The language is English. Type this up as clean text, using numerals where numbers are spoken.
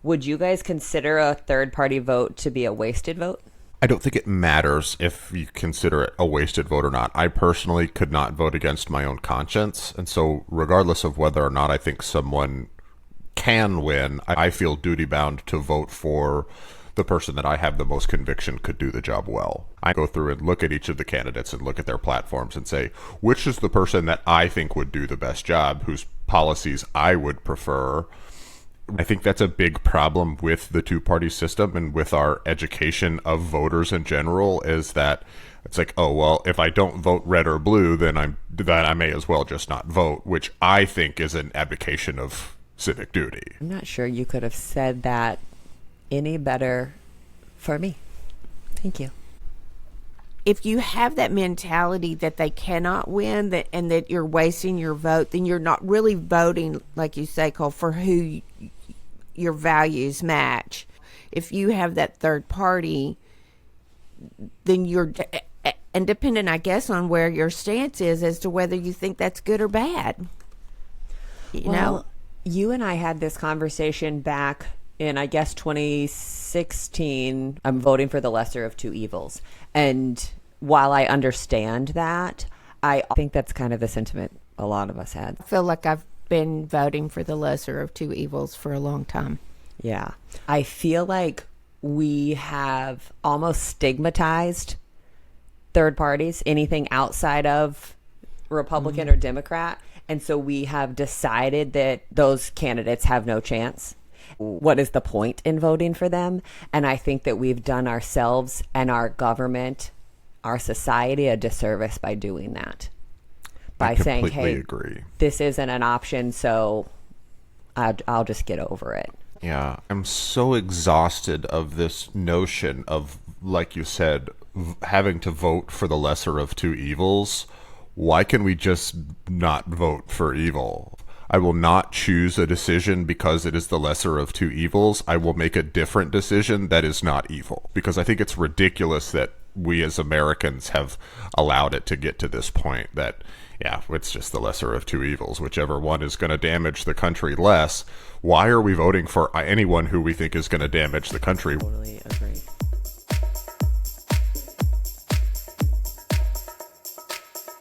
Would you guys consider a third party vote to be a wasted vote? I don't think it matters if you consider it a wasted vote or not. I personally could not vote against my own conscience. And so, regardless of whether or not I think someone can win, I feel duty bound to vote for the person that I have the most conviction could do the job well. I go through and look at each of the candidates and look at their platforms and say, which is the person that I think would do the best job, whose policies I would prefer. I think that's a big problem with the two-party system and with our education of voters in general, is that it's like, oh, well, if I don't vote red or blue, then I may as well just not vote, which I think is an abdication of civic duty. I'm not sure you could have said that any better for me. Thank you. If you have that mentality that they cannot win, and that you're wasting your vote, then you're not really voting, like you say, Cole, for who your values match. If you have that third party, then you're independent, I guess, on where your stance is as to whether you think that's good or bad. You know? You and I had this conversation back in, I guess, 2016. I'm voting for the lesser of two evils. And while I understand that, I think that's kind of the sentiment a lot of us had. I feel like I've been voting for the lesser of two evils for a long time. Yeah. I feel like we have almost stigmatized third parties, anything outside of Republican or Democrat. And so we have decided that those candidates have no chance. What is the point in voting for them? And I think that we've done ourselves and our government, our society, a disservice by doing that. By saying, hey, agree. This isn't an option, so I'll just get over it. Yeah, I'm so exhausted of this notion of, like you said, having to vote for the lesser of two evils. Why can we just not vote for evil? I will not choose a decision because it is the lesser of two evils. I will make a different decision that is not evil, because I think it's ridiculous that we as Americans have allowed it to get to this point that, yeah, it's just the lesser of two evils. Whichever one is going to damage the country less. Why are we voting for anyone who we think is going to damage the country? Totally agree.